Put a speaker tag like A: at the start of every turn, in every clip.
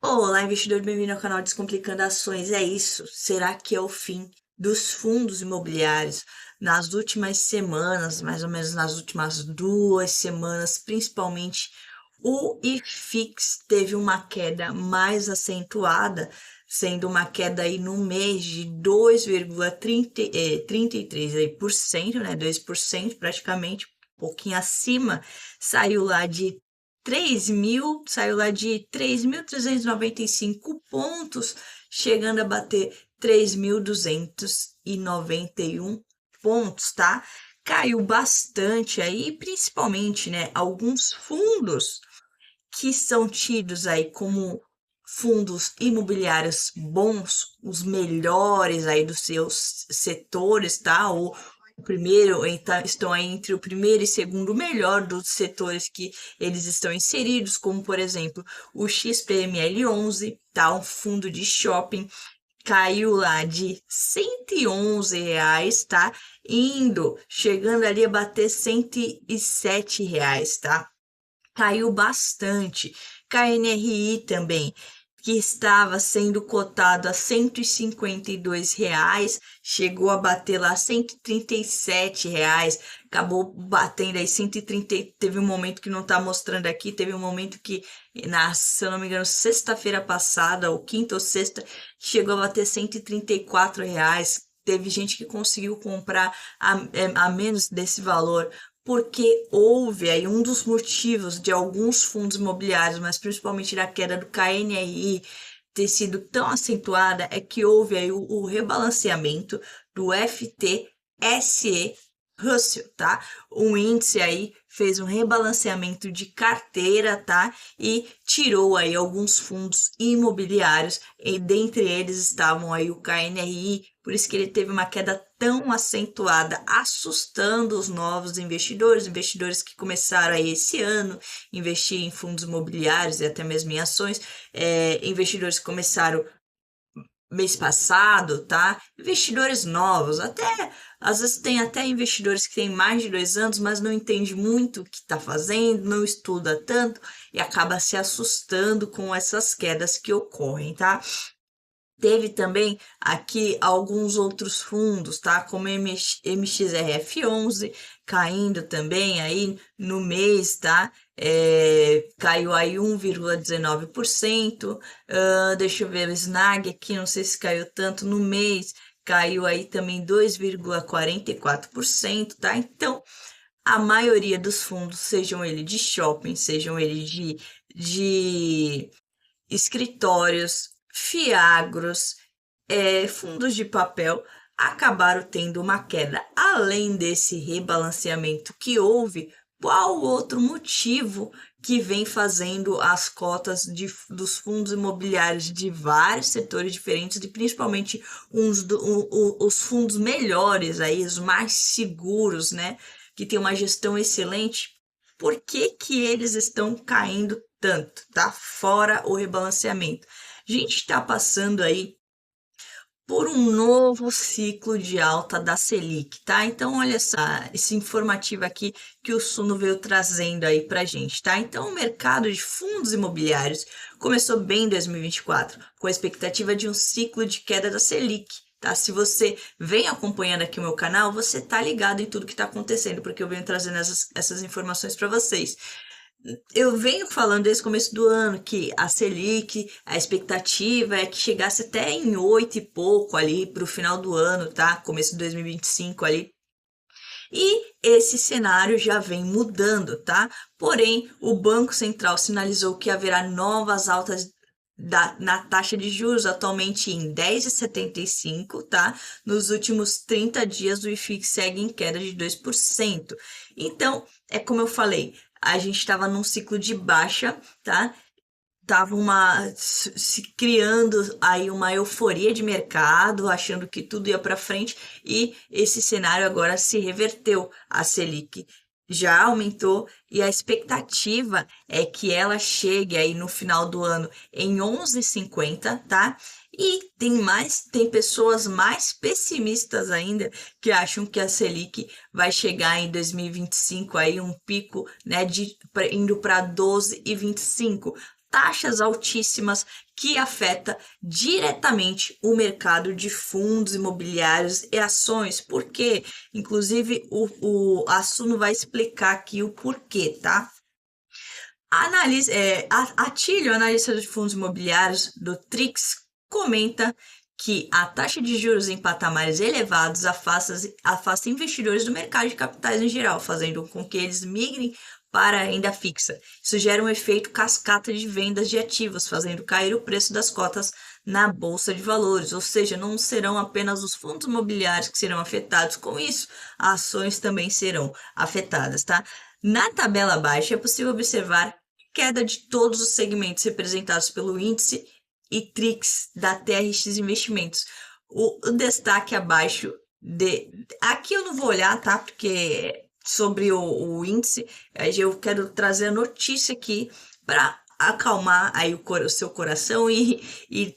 A: Olá, investidor, bem-vindo ao canal Descomplicando Ações. É isso. Será que é o fim dos fundos imobiliários? Nas últimas semanas, mais ou menos nas últimas 2 semanas, principalmente, o IFIX teve uma queda mais acentuada, sendo uma queda aí no mês de 2,33 aí por cento, né? 2% praticamente, um pouquinho acima, saiu lá de 3.395 pontos, chegando a bater 3.291 pontos, tá? Caiu bastante aí, principalmente, né, alguns fundos que são tidos aí como fundos imobiliários bons, os melhores aí dos seus setores, tá? Ou o primeiro, então, estão aí entre o primeiro e segundo melhor dos setores que eles estão inseridos, como por exemplo o XPML11, tá? Um fundo de shopping caiu lá de R$ 111, tá? Chegando ali a bater R$ 107, tá? Caiu bastante. KNRI também, que estava sendo cotado a R$ 152, chegou a bater lá R$ 137, acabou batendo aí 130, teve um momento que não está mostrando aqui, teve um momento que, se eu não me engano, sexta-feira passada, ou quinta ou sexta, chegou a bater R$ 134. Teve gente que conseguiu comprar a menos desse valor, porque houve aí um dos motivos de alguns fundos imobiliários, mas principalmente da queda do KNRI ter sido tão acentuada, é que houve aí o rebalanceamento do FTSE Russell, tá? O índice aí fez um rebalanceamento de carteira, tá? E tirou aí alguns fundos imobiliários, e dentre eles estavam aí o KNRI, por isso que ele teve uma queda tão acentuada, assustando os novos investidores que começaram aí esse ano investir em fundos imobiliários e até mesmo em ações, investidores que começaram mês passado, tá? Investidores novos, até às vezes tem até investidores que têm mais de 2 anos, mas não entende muito o que está fazendo, não estuda tanto e acaba se assustando com essas quedas que ocorrem, tá? Teve também aqui alguns outros fundos, tá? Como MXRF11 caindo também aí no mês, tá? Caiu aí 1,19%. Deixa eu ver o Snag aqui, não sei se caiu tanto no mês, caiu aí também 2,44%, tá? Então, a maioria dos fundos, sejam eles de shopping, sejam eles de escritórios, fiagros, fundos de papel, acabaram tendo uma queda. Além desse rebalanceamento que houve, qual outro motivo que vem fazendo as cotas dos fundos imobiliários de vários setores diferentes, e principalmente os fundos melhores, aí, os mais seguros, né, que tem uma gestão excelente, por que que eles estão caindo tanto, tá? Fora o rebalanceamento. A gente está passando aí por um novo ciclo de alta da Selic, tá? Então, olha só, esse informativo aqui que o Suno veio trazendo aí pra gente, tá? Então, o mercado de fundos imobiliários começou bem em 2024, com a expectativa de um ciclo de queda da Selic, tá? Se você vem acompanhando aqui o meu canal, você tá ligado em tudo que tá acontecendo, porque eu venho trazendo essas informações para vocês. Eu venho falando desde o começo do ano que a Selic, a expectativa é que chegasse até em 8 e pouco ali para o final do ano, tá? Começo de 2025 ali. E esse cenário já vem mudando, tá? Porém, o Banco Central sinalizou que haverá novas altas na taxa de juros, atualmente em 10,75, tá? Nos últimos 30 dias, o IFIX segue em queda de 2%. Então, é como eu falei, a gente estava num ciclo de baixa, tá? Tava se criando aí uma euforia de mercado, achando que tudo ia para frente, e esse cenário agora se reverteu. A Selic já aumentou e a expectativa é que ela chegue aí no final do ano em 11,50, tá? E tem pessoas mais pessimistas ainda que acham que a Selic vai chegar em 2025 aí um pico, né, indo para 12,25. Taxas altíssimas que afeta diretamente o mercado de fundos imobiliários e ações. Por quê? Inclusive, o Assuno vai explicar aqui o porquê, tá? A Tílio, analista de fundos imobiliários do Trix, comenta que a taxa de juros em patamares elevados afasta investidores do mercado de capitais em geral, fazendo com que eles migrem para a renda fixa. Isso gera um efeito cascata de vendas de ativos, fazendo cair o preço das cotas na bolsa de valores, ou seja, não serão apenas os fundos imobiliários que serão afetados com isso, ações também serão afetadas, tá? Na tabela abaixo é possível observar queda de todos os segmentos representados pelo índice ITRIX da TRX Investimentos. O destaque abaixo aqui eu não vou olhar, tá? Porque sobre o índice, eu quero trazer a notícia aqui para acalmar aí o seu coração e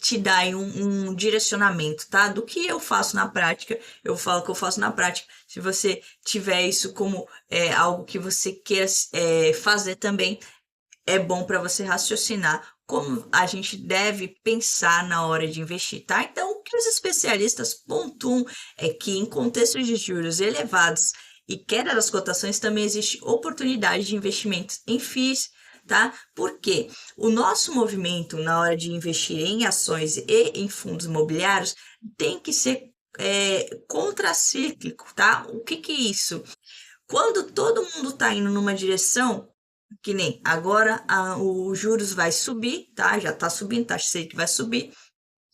A: te dar aí um direcionamento, tá? Do que eu faço na prática, eu falo que eu faço na prática. Se você tiver isso como algo que você queira fazer também, é bom para você raciocinar como a gente deve pensar na hora de investir, tá? Então, o que os especialistas pontuam é que em contextos de juros elevados e queda das cotações também existe oportunidade de investimentos em FIIs, tá? Porque o nosso movimento na hora de investir em ações e em fundos imobiliários tem que ser contracíclico, tá? O que é isso? Quando todo mundo está indo numa direção, que nem agora os juros vai subir, tá? Já tá subindo, taxa Selic vai subir.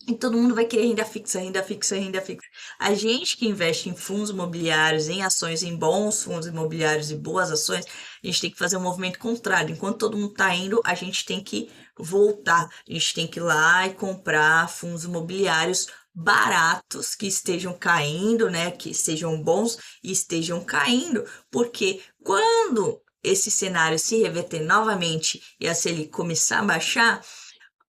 A: E todo mundo vai querer renda fixa, renda fixa, renda fixa. A gente que investe em fundos imobiliários, em ações, em bons fundos imobiliários e boas ações, a gente tem que fazer um movimento contrário. Enquanto todo mundo está indo, a gente tem que voltar. A gente tem que ir lá e comprar fundos imobiliários baratos que estejam caindo, né? Que sejam bons e estejam caindo, porque quando esse cenário se reverter novamente e a Selic começar a baixar,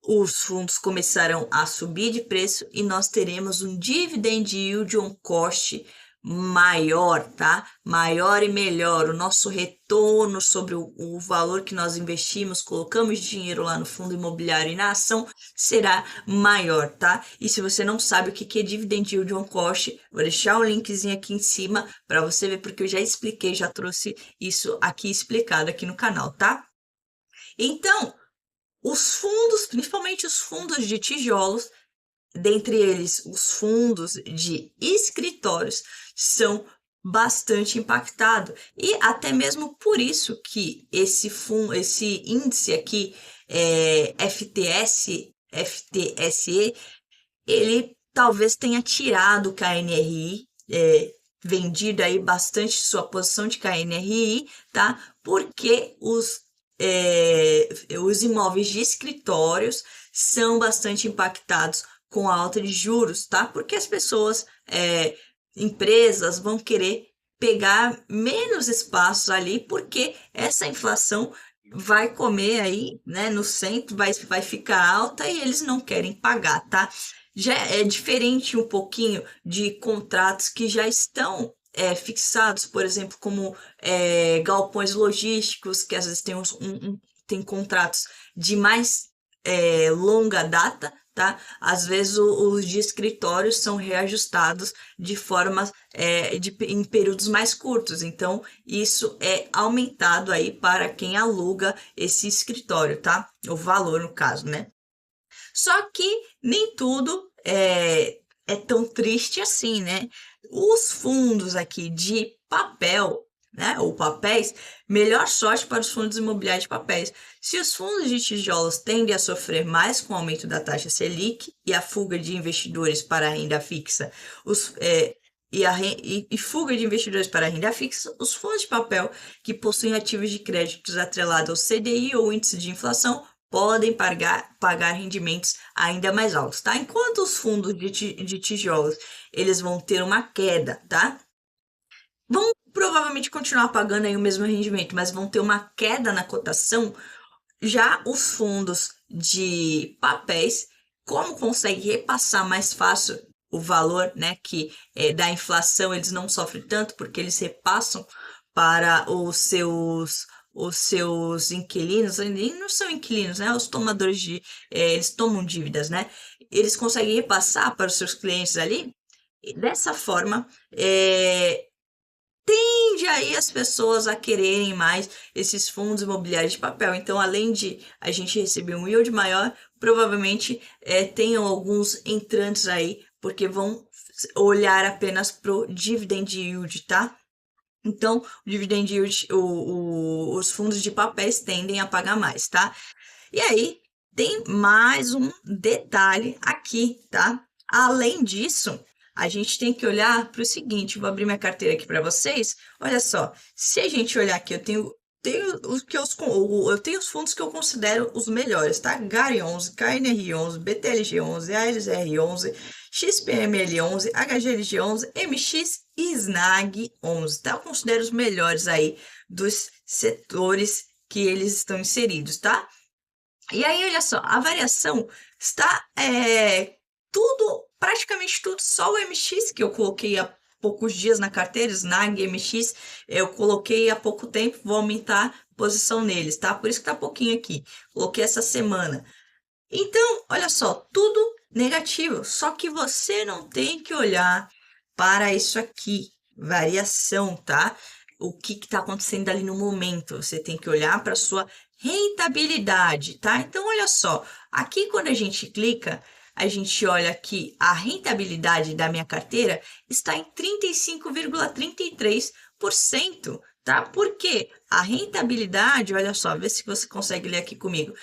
A: os fundos começarão a subir de preço e nós teremos um dividend yield on cost maior, tá? Maior e melhor. O nosso retorno sobre o valor que nós investimos, colocamos dinheiro lá no fundo imobiliário e na ação, será maior, tá? E se você não sabe o que é dividend yield on cost, vou deixar o linkzinho aqui em cima para você ver, porque eu já expliquei, já trouxe isso aqui explicado aqui no canal, tá? Então, os fundos, principalmente os fundos de tijolos, dentre eles os fundos de escritórios, são bastante impactados. E até mesmo por isso que esse índice aqui, FTSE, ele talvez tenha tirado o KNRI, vendido aí bastante sua posição de KNRI, tá? Porque os imóveis de escritórios são bastante impactados com a alta de juros, tá? Porque as pessoas, empresas vão querer pegar menos espaços ali, porque essa inflação vai comer aí, né, no centro, vai ficar alta e eles não querem pagar, tá? Já é diferente um pouquinho de contratos que já estão fixados, por exemplo, como galpões logísticos, que às vezes tem contratos de mais longa data, tá? Às vezes os de escritórios são reajustados de forma em períodos mais curtos. Então, isso é aumentado aí para quem aluga esse escritório, tá? O valor, no caso, né? Só que nem tudo é tão triste assim, né? Os fundos aqui de papel, né, ou papéis, melhor sorte para os fundos imobiliários de papéis. Se os fundos de tijolos tendem a sofrer mais com o aumento da taxa Selic e a fuga de investidores para a renda fixa, e fuga de investidores para a renda fixa, os fundos de papel que possuem ativos de créditos atrelados ao CDI ou índice de inflação podem pagar rendimentos ainda mais altos, tá? Enquanto os fundos de tijolos, eles vão ter uma queda, tá? vão provavelmente continuar pagando aí o mesmo rendimento, mas vão ter uma queda na cotação. Já os fundos de papéis, como consegue repassar mais fácil o valor, né, que da inflação, eles não sofrem tanto porque eles repassam para os seus inquilinos, eles não são inquilinos, né? Os tomadores eles tomam dívidas, né? Eles conseguem repassar para os seus clientes ali. E dessa forma, tende aí as pessoas a quererem mais esses fundos imobiliários de papel. Então, além de a gente receber um yield maior, provavelmente tenham alguns entrantes aí, porque vão olhar apenas pro dividend yield, tá? Então, o dividend yield, os fundos de papéis tendem a pagar mais, tá? E aí, tem mais um detalhe aqui, tá? Além disso, a gente tem que olhar para o seguinte, vou abrir minha carteira aqui para vocês. Olha só, se a gente olhar aqui, eu tenho os fundos que eu considero os melhores, tá? GARI 11, KNR11, BTLG 11, ASR 11, XPML 11, HGLG 11, MX e SNAG 11, tá? Eu considero os melhores aí dos setores que eles estão inseridos, tá? E aí, olha só, a variação está tudo, praticamente tudo, só o MX que eu coloquei há poucos dias na carteira, Snag, MX, eu coloquei há pouco tempo, vou aumentar a posição neles, tá? Por isso que tá pouquinho aqui. Coloquei essa semana. Então, olha só, tudo negativo, só que você não tem que olhar para isso aqui, variação, tá? O que está acontecendo ali no momento, você tem que olhar para a sua rentabilidade, tá? Então, olha só, aqui quando a gente clica, a gente olha que a rentabilidade da minha carteira está em 35,33%, tá? Porque a rentabilidade, olha só, vê se você consegue ler aqui comigo.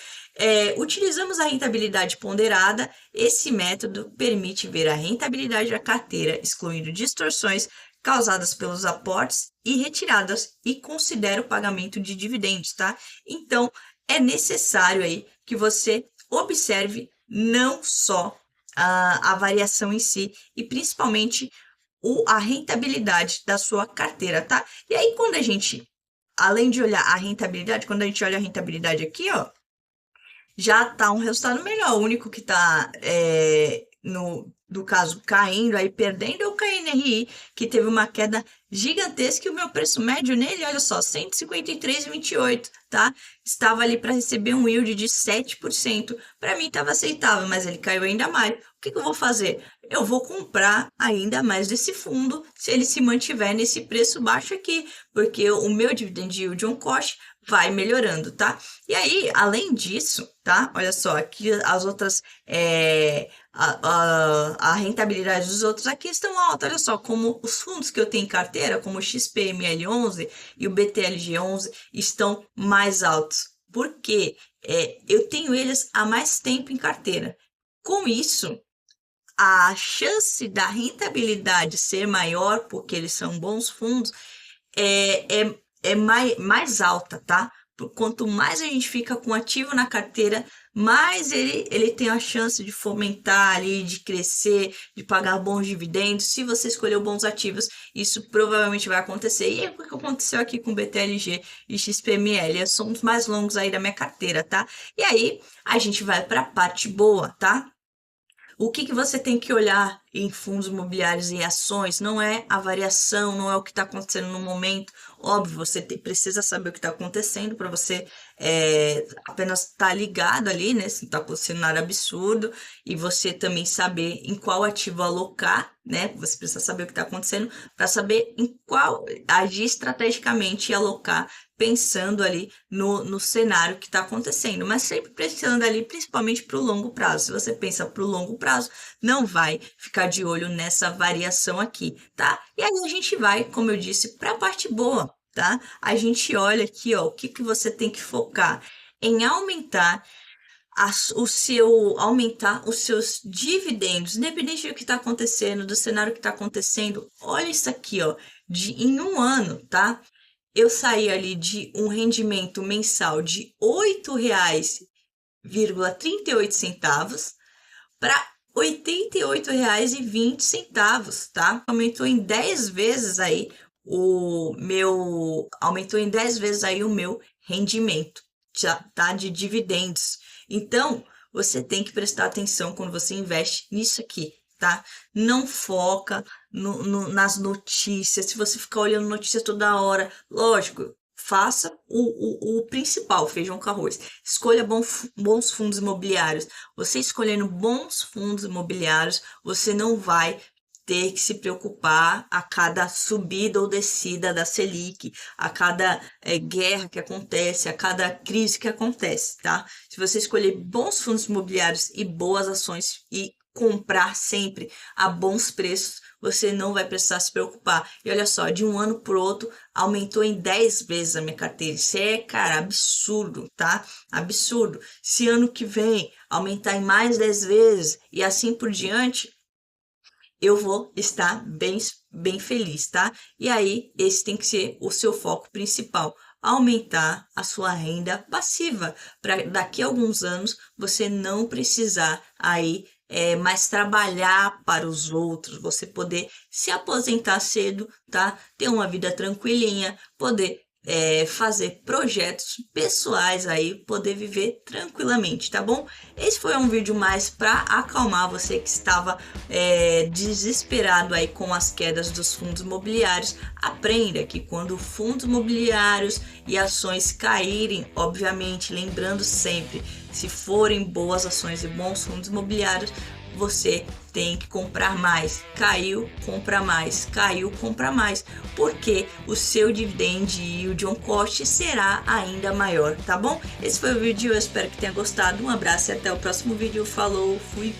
A: Utilizamos a rentabilidade ponderada. Esse método permite ver a rentabilidade da carteira, excluindo distorções causadas pelos aportes e retiradas, e considera o pagamento de dividendos, tá? Então, é necessário aí que você observe não só a variação em si, e principalmente a rentabilidade da sua carteira, tá? E aí, quando a gente, além de olhar a rentabilidade, quando a gente olha a rentabilidade aqui, ó, já tá um resultado melhor. O único que tá, no caso, caindo, aí perdendo é o KNRI, que teve uma queda gigantesca e o meu preço médio nele, olha só, 153,28, tá? Estava ali para receber um yield de 7%. Para mim estava aceitável, mas ele caiu ainda mais. O que que eu vou fazer? Eu vou comprar ainda mais desse fundo se ele se mantiver nesse preço baixo aqui, porque o meu dividend yield on cost vai melhorando, tá? E aí, além disso, tá? Olha só, aqui as outras, a rentabilidade dos outros aqui estão altas, olha só, como os fundos que eu tenho em carteira, como o XPML11 e o BTLG11, estão mais altos. Porque eu tenho eles há mais tempo em carteira. Com isso, a chance da rentabilidade ser maior, porque eles são bons fundos, é mais alta, tá? Quanto mais a gente fica com ativo na carteira, mais ele tem a chance de fomentar ali, de crescer, de pagar bons dividendos. Se você escolher bons ativos, isso provavelmente vai acontecer. E é o que aconteceu aqui com BTLG e XPML. São os mais longos aí da minha carteira, tá? E aí, a gente vai para a parte boa, tá? O que você tem que olhar em fundos imobiliários e ações não é a variação, não é o que está acontecendo no momento. Óbvio, você precisa saber o que está acontecendo para você apenas estar ligado ali, né? Se não está acontecendo nada absurdo, e você também saber em qual ativo alocar, né? Você precisa saber o que está acontecendo para saber em qual agir estrategicamente e alocar, pensando ali no cenário que está acontecendo, mas sempre pensando ali principalmente para o longo prazo. Se você pensa para o longo prazo, não vai ficar de olho nessa variação aqui, tá? E aí a gente vai, como eu disse, para a parte boa, tá? A gente olha aqui, ó, o que você tem que focar em aumentar aumentar os seus dividendos, independente do que está acontecendo, do cenário que está acontecendo. Olha isso aqui, ó, em um ano, tá? Eu saí ali de um rendimento mensal de R$ 8,38 para R$ 88,20, tá? Aumentou em 10 vezes aí aumentou em 10 vezes aí o meu rendimento, tá? De dividendos. Então, você tem que prestar atenção quando você investe nisso aqui, tá? Não foca nas notícias. Se você ficar olhando notícias toda hora, lógico, faça o principal, feijão com arroz. Escolha bons fundos imobiliários. Você escolhendo bons fundos imobiliários, você não vai ter que se preocupar a cada subida ou descida da Selic, a cada guerra que acontece, a cada crise que acontece, tá? Se você escolher bons fundos imobiliários e boas ações e comprar sempre a bons preços, você não vai precisar se preocupar. E olha só, de um ano para o outro, aumentou em 10 vezes a minha carteira. Isso é, cara, absurdo, tá? Absurdo. Se ano que vem aumentar em mais 10 vezes e assim por diante, eu vou estar bem feliz, tá? E aí, esse tem que ser o seu foco principal. Aumentar a sua renda passiva, para daqui a alguns anos você não precisar aí mais trabalhar para os outros, você poder se aposentar cedo, tá? Ter uma vida tranquilinha, poder fazer projetos pessoais aí, poder viver tranquilamente, tá bom? Esse foi um vídeo mais para acalmar você que estava desesperado aí com as quedas dos fundos imobiliários. Aprenda que quando fundos imobiliários e ações caírem, obviamente, lembrando sempre, se forem boas ações e bons fundos imobiliários, você tem que comprar mais. Caiu, compra mais. Caiu, compra mais. Porque o seu dividend yield on cost será ainda maior, tá bom? Esse foi o vídeo, eu espero que tenha gostado. Um abraço e até o próximo vídeo. Falou, fui!